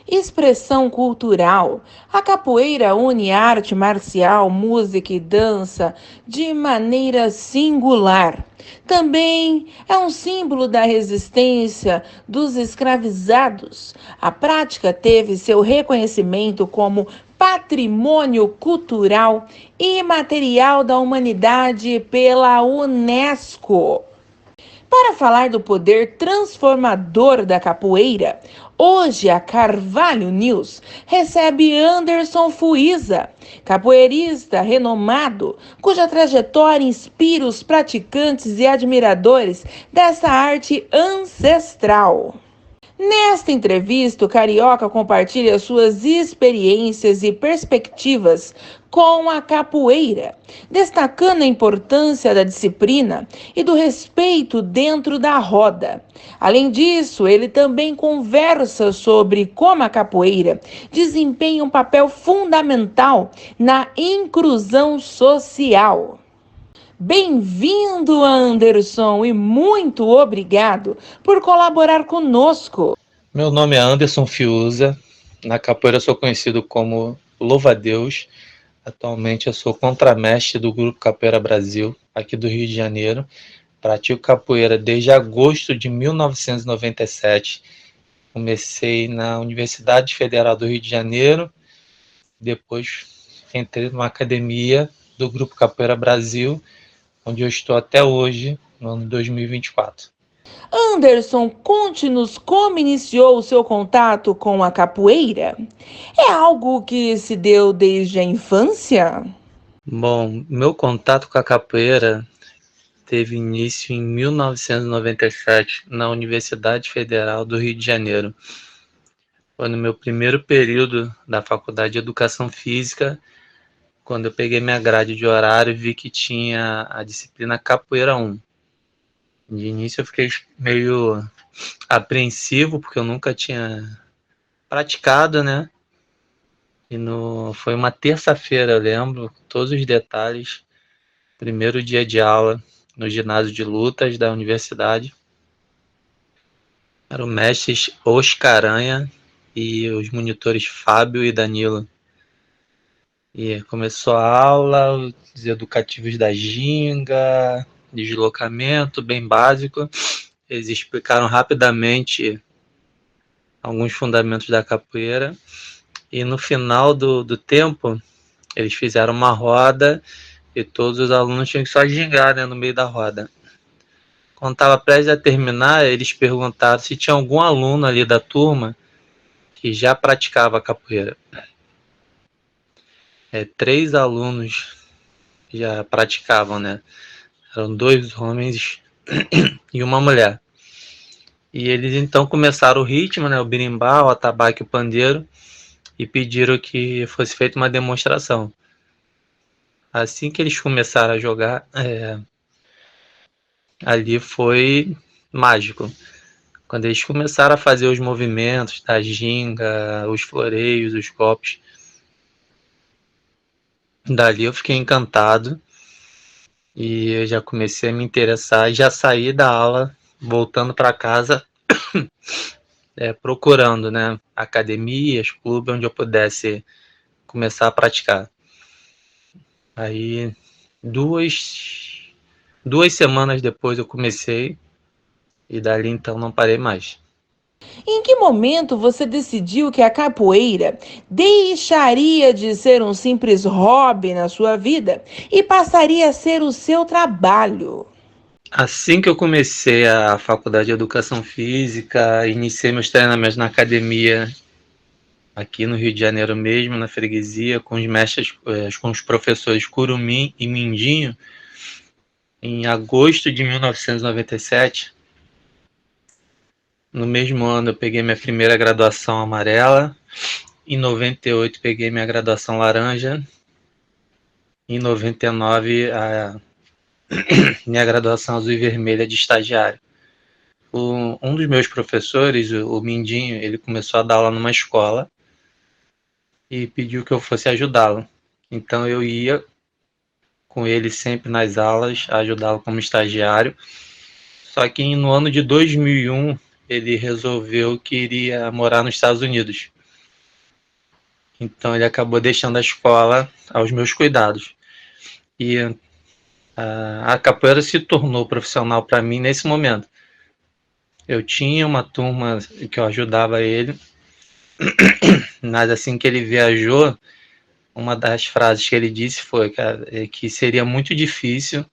Expressão cultural. A capoeira une arte marcial, música e dança de maneira singular. Também é um símbolo da resistência dos escravizados. A prática teve seu reconhecimento como patrimônio cultural imaterial da humanidade pela Unesco. Para falar do poder transformador da capoeira, hoje a Carvalho News recebe Anderson Fuiza, capoeirista renomado, cuja trajetória inspira os praticantes e admiradores dessa arte ancestral. Nesta entrevista, o Carioca compartilha suas experiências e perspectivas com a capoeira, destacando a importância da disciplina e do respeito dentro da roda. Além disso, ele também conversa sobre como a capoeira desempenha um papel fundamental na inclusão social. Bem-vindo, Anderson, e muito obrigado por colaborar conosco. Meu nome é Anderson Fiuza. Na capoeira eu sou conhecido como Louva-a-Deus. Atualmente eu sou contramestre do Grupo Capoeira Brasil, aqui do Rio de Janeiro. Pratico capoeira desde agosto de 1997. Comecei na Universidade Federal do Rio de Janeiro. Depois entrei numa academia do Grupo Capoeira Brasil, onde eu estou até hoje, no ano 2024. Anderson, conte-nos como iniciou o seu contato com a capoeira. É algo que se deu desde a infância? Bom, meu contato com a capoeira teve início em 1997, na Universidade Federal do Rio de Janeiro. Foi no meu primeiro período da Faculdade de Educação Física, quando eu peguei minha grade de horário e vi que tinha a disciplina Capoeira 1. De início eu fiquei meio apreensivo, porque eu nunca tinha praticado, né? Foi uma terça-feira, eu lembro, todos os detalhes. Primeiro dia de aula no ginásio de lutas da universidade. Eram mestres Oscar Aranha e os monitores Fábio e Danilo. E começou a aula, os educativos da ginga, deslocamento, bem básico. Eles explicaram rapidamente alguns fundamentos da capoeira. E no final do tempo, eles fizeram uma roda e todos os alunos tinham que só gingar, né, no meio da roda. Quando estava prestes a terminar, eles perguntaram se tinha algum aluno ali da turma que já praticava capoeira. 3 alunos já praticavam, né? Eram 2 homens e uma mulher. E eles então começaram o ritmo, né? O berimbau, o atabaque e o pandeiro, e pediram que fosse feita uma demonstração. Assim que eles começaram a jogar, ali foi mágico. Quando eles começaram a fazer os movimentos da ginga, os floreios, os golpes, dali eu fiquei encantado e eu já comecei a me interessar e já saí da aula, voltando para casa, procurando, né, academias, clubes onde eu pudesse começar a praticar. Aí, duas semanas depois eu comecei e dali então não parei mais. Em que momento você decidiu que a capoeira deixaria de ser um simples hobby na sua vida e passaria a ser o seu trabalho? Assim que eu comecei a faculdade de Educação Física, iniciei meus treinamentos na academia aqui no Rio de Janeiro mesmo, na freguesia, com os mestres, com os professores Curumim e Mindinho, em agosto de 1997. No mesmo ano eu peguei minha primeira graduação amarela, em 98 peguei minha graduação laranja, em 99 a minha graduação azul e vermelha de estagiário. Um dos meus professores, o Mindinho, ele começou a dar aula numa escola e pediu que eu fosse ajudá-lo. Então eu ia com ele sempre nas aulas, ajudá-lo como estagiário. Só que no ano de 2001 ele resolveu que iria morar nos Estados Unidos. Então ele acabou deixando a escola aos meus cuidados. E a capoeira se tornou profissional para mim nesse momento. Eu tinha uma turma que eu ajudava ele, mas assim que ele viajou, uma das frases que ele disse foi que seria muito difícil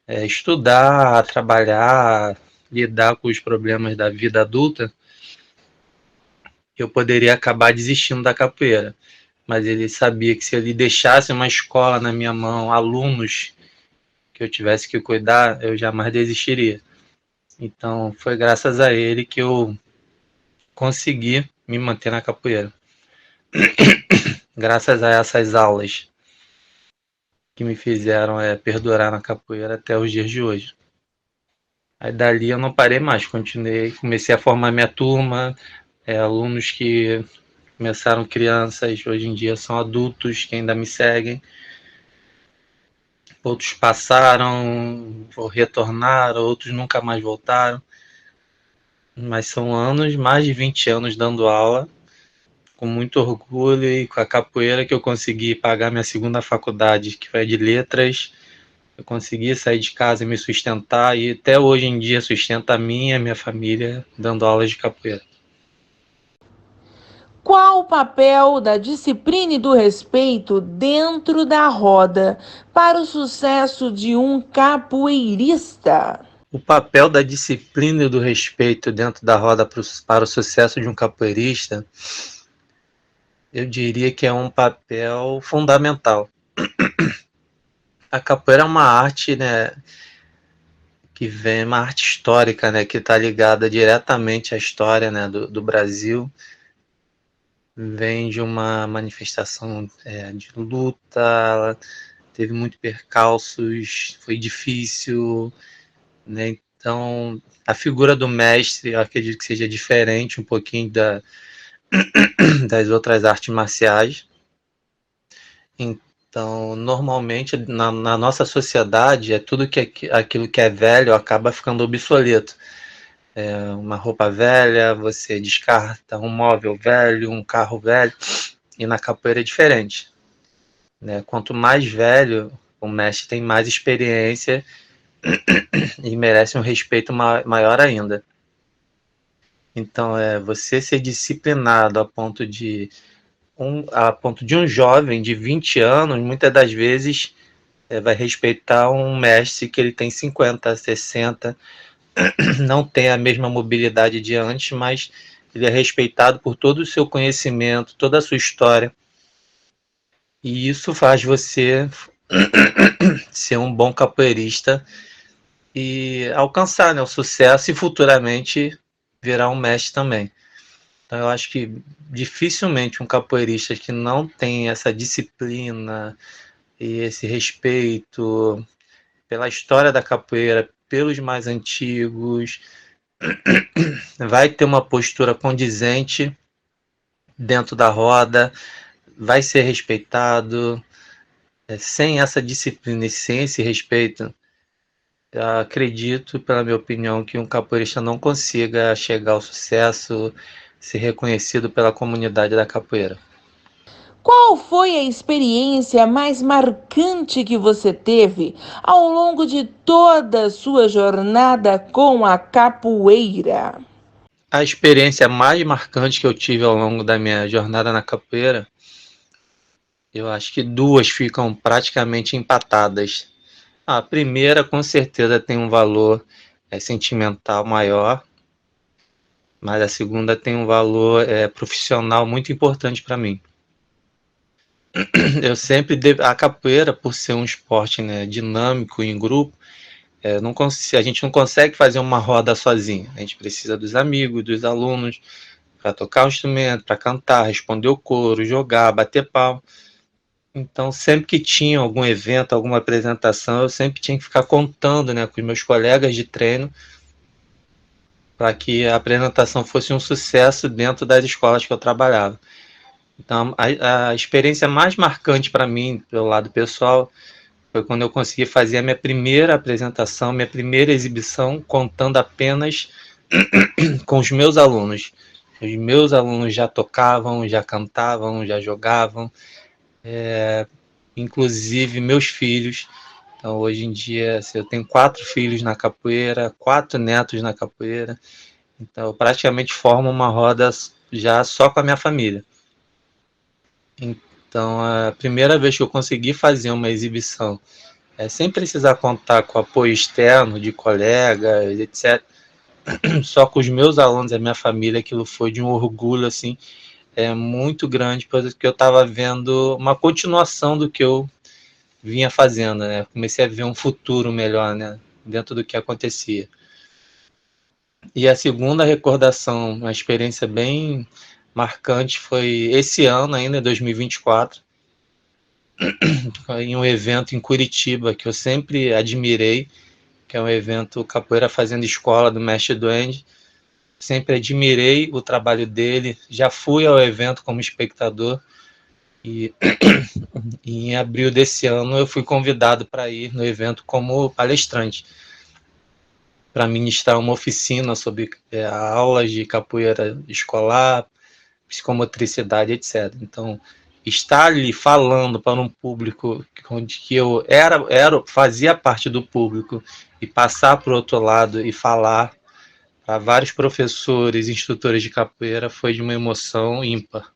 estudar, trabalhar, lidar com os problemas da vida adulta, eu poderia acabar desistindo da capoeira. Mas ele sabia que se ele deixasse uma escola na minha mão, alunos que eu tivesse que cuidar, eu jamais desistiria. Então foi graças a ele que eu consegui me manter na capoeira. Graças a essas aulas que me fizeram perdurar na capoeira até os dias de hoje. Aí dali eu não parei mais, continuei, comecei a formar minha turma, alunos que começaram crianças, hoje em dia são adultos que ainda me seguem. Outros passaram, retornaram, outros nunca mais voltaram. Mas são anos, mais de 20 anos dando aula, com muito orgulho e com a capoeira que eu consegui pagar minha segunda faculdade, que foi de letras. Eu consegui sair de casa e me sustentar e até hoje em dia sustenta a minha família dando aulas de capoeira. Qual o papel da disciplina e do respeito dentro da roda para o sucesso de um capoeirista? O papel da disciplina e do respeito dentro da roda para o sucesso de um capoeirista, eu diria que é um papel fundamental. A capoeira é uma arte, né, que vem, uma arte histórica, né, que está ligada diretamente à história, né, do Brasil. Vem de uma manifestação de luta, ela teve muitos percalços, foi difícil, né? Então, a figura do mestre, eu acredito que seja diferente um pouquinho das outras artes marciais. Então, normalmente, na nossa sociedade, tudo aquilo que é velho acaba ficando obsoleto. Uma roupa velha, você descarta um móvel velho, um carro velho, e na capoeira é diferente. Né? Quanto mais velho, o mestre tem mais experiência e merece um respeito maior ainda. Então, você ser disciplinado a ponto de um jovem de 20 anos, muitas das vezes, vai respeitar um mestre que ele tem 50, 60, não tem a mesma mobilidade de antes, mas ele é respeitado por todo o seu conhecimento, toda a sua história. E isso faz você ser um bom capoeirista e alcançar, né, o sucesso e futuramente virar um mestre também. Então eu acho que dificilmente um capoeirista que não tem essa disciplina e esse respeito pela história da capoeira, pelos mais antigos, vai ter uma postura condizente dentro da roda, vai ser respeitado. Sem essa disciplina e sem esse respeito, eu acredito, pela minha opinião, que um capoeirista não consiga chegar ao sucesso, ser reconhecido pela comunidade da capoeira. Qual foi a experiência mais marcante que você teve ao longo de toda a sua jornada com a capoeira? A experiência mais marcante que eu tive ao longo da minha jornada na capoeira, eu acho que duas ficam praticamente empatadas. A primeira, com certeza, tem um valor sentimental maior, mas a segunda tem um valor profissional muito importante para mim. Eu sempre a capoeira, por ser um esporte, né, dinâmico em grupo, a gente não consegue fazer uma roda sozinho. A gente precisa dos amigos, dos alunos, para tocar o instrumento, para cantar, responder o coro, jogar, bater palma. Então, sempre que tinha algum evento, alguma apresentação, eu sempre tinha que ficar contando, né, com os meus colegas de treino para que a apresentação fosse um sucesso dentro das escolas que eu trabalhava. Então, a experiência mais marcante para mim, pelo lado pessoal, foi quando eu consegui fazer a minha primeira apresentação, minha primeira exibição, contando apenas com os meus alunos. Os meus alunos já tocavam, já cantavam, já jogavam, inclusive meus filhos. Então, hoje em dia, assim, eu tenho 4 filhos na capoeira, 4 netos na capoeira. Então, eu praticamente formo uma roda já só com a minha família. Então, a primeira vez que eu consegui fazer uma exibição, sem precisar contar com apoio externo de colegas, etc., só com os meus alunos, a minha família, aquilo foi de um orgulho, assim, muito grande, porque eu estava vendo uma continuação do que eu vinha fazendo, né? Comecei a ver um futuro melhor, né? Dentro do que acontecia. E a segunda recordação, uma experiência bem marcante, foi esse ano ainda, 2024, em um evento em Curitiba, que eu sempre admirei, que é um evento Capoeira Fazendo Escola, do Mestre Duende. Sempre admirei o trabalho dele, já fui ao evento como espectador, e em abril desse ano eu fui convidado para ir no evento como palestrante, para ministrar uma oficina sobre aulas de capoeira escolar, psicomotricidade, etc. Então, estar ali falando para um público onde que eu fazia parte do público e passar para o outro lado e falar para vários professores, instrutores de capoeira foi de uma emoção ímpar.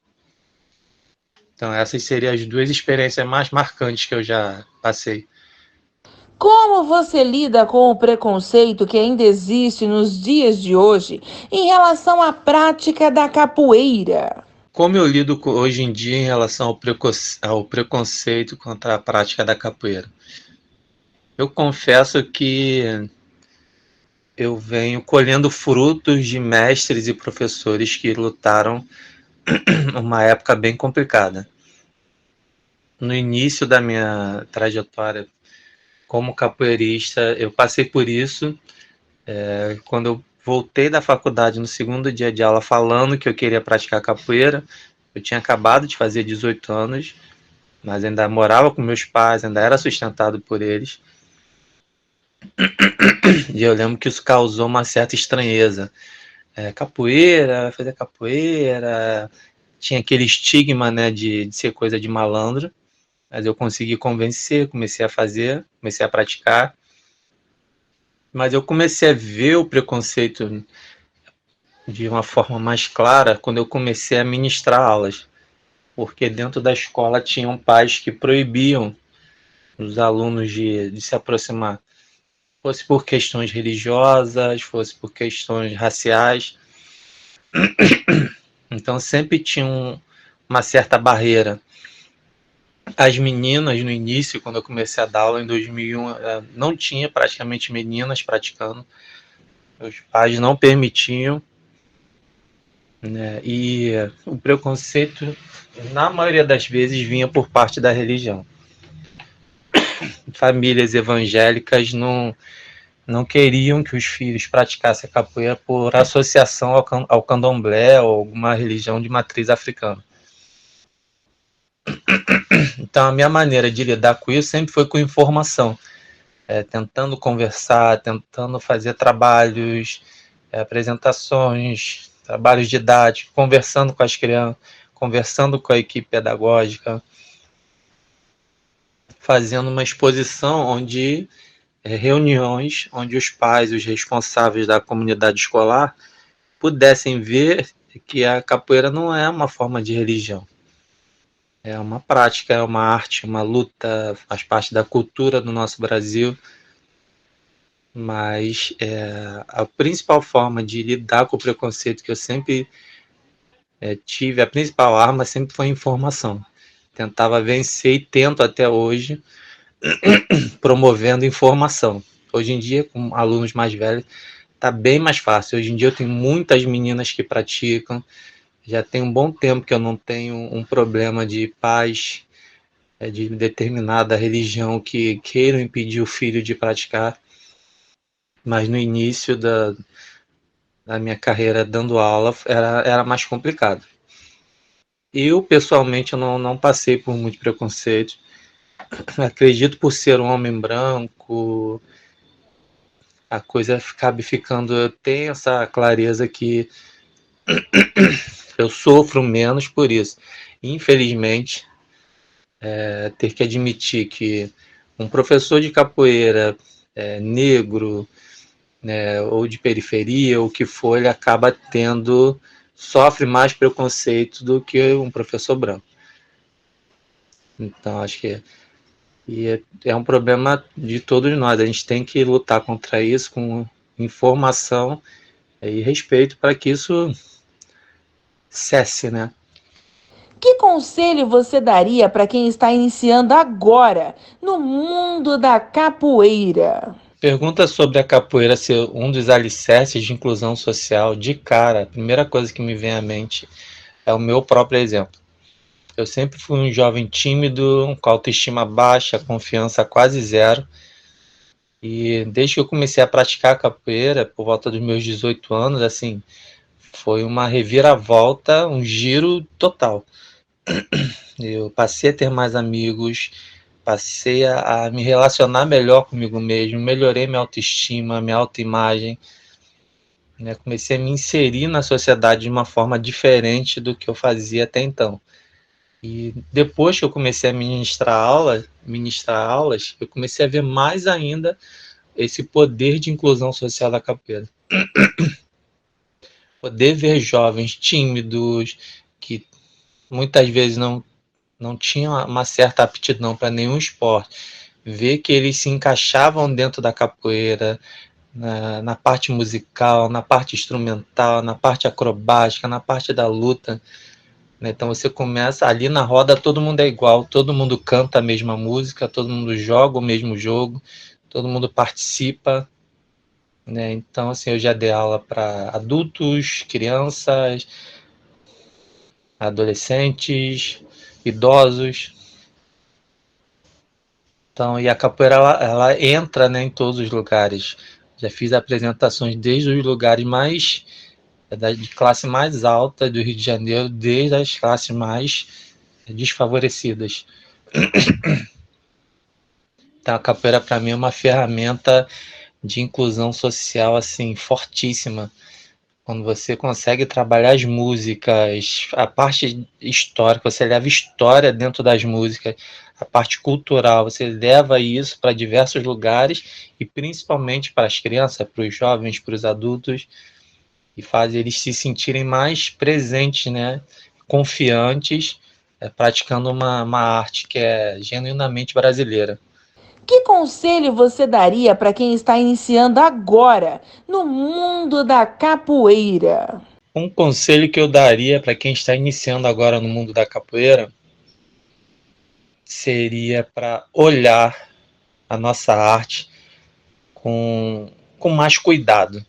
Então, essas seriam as 2 experiências mais marcantes que eu já passei. Como você lida com o preconceito que ainda existe nos dias de hoje em relação à prática da capoeira? Como eu lido hoje em dia em relação ao preconceito contra a prática da capoeira? Eu confesso que eu venho colhendo frutos de mestres e professores que lutaram numa época bem complicada. No início da minha trajetória como capoeirista, eu passei por isso. Quando eu voltei da faculdade no segundo dia de aula falando que eu queria praticar capoeira, eu tinha acabado de fazer 18 anos, mas ainda morava com meus pais, ainda era sustentado por eles. E eu lembro que isso causou uma certa estranheza. Capoeira, fazer capoeira, tinha aquele estigma, né, de ser coisa de malandro, mas eu consegui convencer, comecei a fazer, comecei a praticar, mas eu comecei a ver o preconceito de uma forma mais clara quando eu comecei a ministrar aulas, porque dentro da escola tinham pais que proibiam os alunos de se aproximar, fosse por questões religiosas, fosse por questões raciais. Então sempre tinha uma certa barreira. As meninas, no início, quando eu comecei a dar aula em 2001, não tinha praticamente meninas praticando. Os pais não permitiam, né? E o preconceito, na maioria das vezes, vinha por parte da religião. Famílias evangélicas não queriam que os filhos praticassem a capoeira por associação ao candomblé ou alguma religião de matriz africana. Então, a minha maneira de lidar com isso sempre foi com informação, tentando conversar, tentando fazer trabalhos, apresentações, trabalhos didáticos, conversando com as crianças, conversando com a equipe pedagógica, fazendo uma exposição onde reuniões onde os pais, os responsáveis da comunidade escolar, pudessem ver que a capoeira não é uma forma de religião. É uma prática, é uma arte, uma luta, faz parte da cultura do nosso Brasil, mas a principal forma de lidar com o preconceito que eu sempre tive, a principal arma sempre foi a informação. Tentava vencer e tento até hoje, promovendo informação. Hoje em dia, com alunos mais velhos, tá bem mais fácil. Hoje em dia eu tenho muitas meninas que praticam, já tem um bom tempo que eu não tenho um problema de pais de determinada religião que queiram impedir o filho de praticar, mas no início da minha carreira dando aula era mais complicado. Eu, pessoalmente, eu não passei por muito preconceito. Acredito por ser um homem branco, a coisa acaba ficando. Eu tenho essa clareza que eu sofro menos por isso. Infelizmente, ter que admitir que um professor de capoeira negro, né, ou de periferia, ou o que for, ele acaba sofre mais preconceito do que um professor branco. Então, acho que é um problema de todos nós. A gente tem que lutar contra isso com informação e respeito para que isso cesse, né? Que conselho você daria para quem está iniciando agora no mundo da capoeira? Pergunta sobre a capoeira ser um dos alicerces de inclusão social. De cara, a primeira coisa que me vem à mente é o meu próprio exemplo. Eu sempre fui um jovem tímido, com autoestima baixa, confiança quase zero. E desde que eu comecei a praticar capoeira, por volta dos meus 18 anos, assim, foi uma reviravolta, um giro total. Eu passei a ter mais amigos, passei a me relacionar melhor comigo mesmo, melhorei minha autoestima, minha autoimagem, né? Comecei a me inserir na sociedade de uma forma diferente do que eu fazia até então. E depois que eu comecei a ministrar aulas, eu comecei a ver mais ainda esse poder de inclusão social da capoeira. Poder ver jovens tímidos, que muitas vezes não tinham uma certa aptidão para nenhum esporte, ver que eles se encaixavam dentro da capoeira, na parte musical, na parte instrumental, na parte acrobática, na parte da luta. Né? Então você começa ali na roda, todo mundo é igual, todo mundo canta a mesma música, todo mundo joga o mesmo jogo, todo mundo participa. Né? Então, assim, eu já dei aula para adultos, crianças, adolescentes, idosos. Então, e a capoeira ela entra, né, em todos os lugares. Já fiz apresentações desde os lugares de classe mais alta do Rio de Janeiro, desde as classes mais desfavorecidas. Então, a capoeira para mim é uma ferramenta de inclusão social assim fortíssima. Quando você consegue trabalhar as músicas, a parte histórica, você leva história dentro das músicas, a parte cultural, você leva isso para diversos lugares e principalmente para as crianças, para os jovens, para os adultos, e faz eles se sentirem mais presentes, né? Confiantes, praticando uma arte que é genuinamente brasileira. Que conselho você daria para quem está iniciando agora no mundo da capoeira? Um conselho que eu daria para quem está iniciando agora no mundo da capoeira seria para olhar a nossa arte com mais cuidado.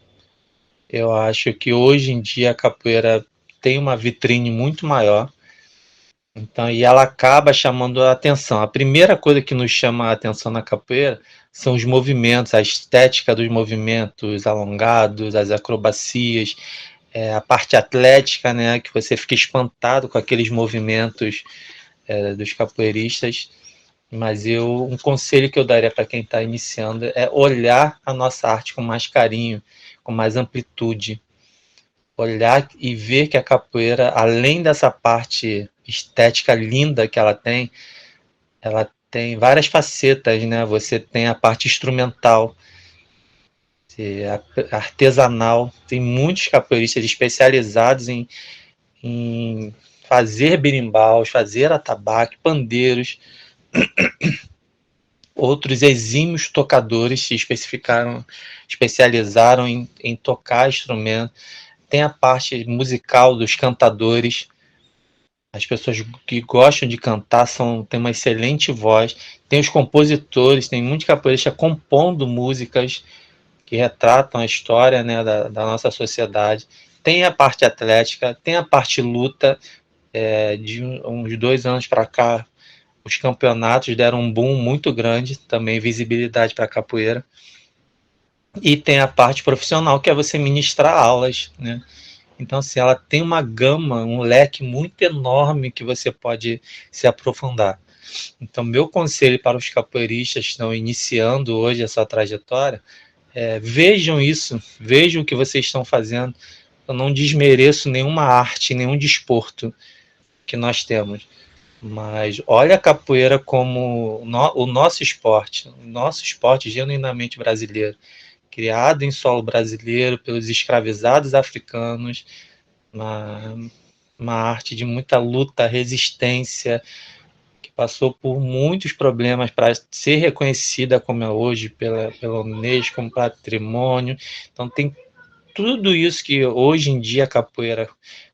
Eu acho que hoje em dia a capoeira tem uma vitrine muito maior, então, e ela acaba chamando a atenção. A primeira coisa que nos chama a atenção na capoeira são os movimentos, a estética dos movimentos alongados, as acrobacias, a parte atlética, né, que você fica espantado com aqueles movimentos dos capoeiristas. Mas um conselho que eu daria para quem está iniciando é olhar a nossa arte com mais carinho, com mais amplitude. Olhar e ver que a capoeira, além dessa parte estética linda que ela tem várias facetas, né? Você tem a parte instrumental, artesanal. Tem muitos capoeiristas especializados em fazer berimbaus, fazer atabaque, pandeiros. Outros exímios tocadores se especializaram em tocar instrumentos. Tem a parte musical dos cantadores. As pessoas que gostam de cantar têm uma excelente voz. Tem os compositores, tem muitos capoeiristas compondo músicas que retratam a história, né, da nossa sociedade. Tem a parte atlética, tem a parte luta. De uns 2 anos para cá, os campeonatos deram um boom muito grande, também visibilidade para a capoeira. E tem a parte profissional, que é você ministrar aulas, né? Então, assim, ela tem uma gama, um leque muito enorme que você pode se aprofundar. Então, meu conselho para os capoeiristas que estão iniciando hoje essa trajetória vejam isso, vejam o que vocês estão fazendo, eu não desmereço nenhuma arte, nenhum desporto que nós temos. Mas olha a capoeira como o nosso esporte genuinamente brasileiro, criado em solo brasileiro pelos escravizados africanos, uma, uma arte de muita luta, resistência, que passou por muitos problemas para ser reconhecida como é hoje pela Unesco como patrimônio. Então tem tudo isso que hoje em dia a capoeira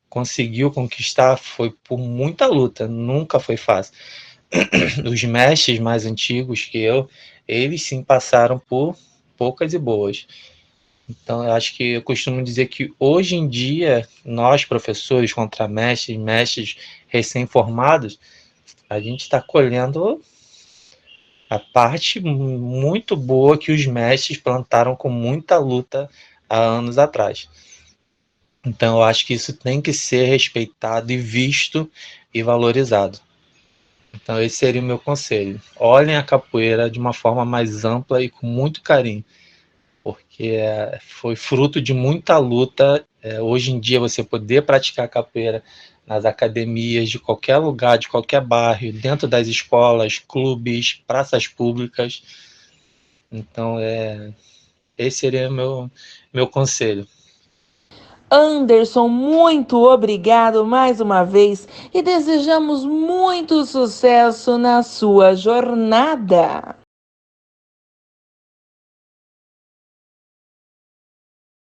conseguiu conquistar foi por muita luta, nunca foi fácil. Os mestres mais antigos que eu, eles sim passaram por poucas e boas. Então, eu acho que eu costumo dizer que hoje em dia, nós, professores, contramestres, mestres recém-formados, a gente está colhendo a parte muito boa que os mestres plantaram com muita luta há anos atrás. Então, eu acho que isso tem que ser respeitado e visto e valorizado. Então, esse seria o meu conselho. Olhem a capoeira de uma forma mais ampla e com muito carinho, porque foi fruto de muita luta. Hoje em dia, você poder praticar capoeira nas academias de qualquer lugar, de qualquer bairro, dentro das escolas, clubes, praças públicas. Então, esse seria meu conselho. Anderson, muito obrigado mais uma vez e desejamos muito sucesso na sua jornada.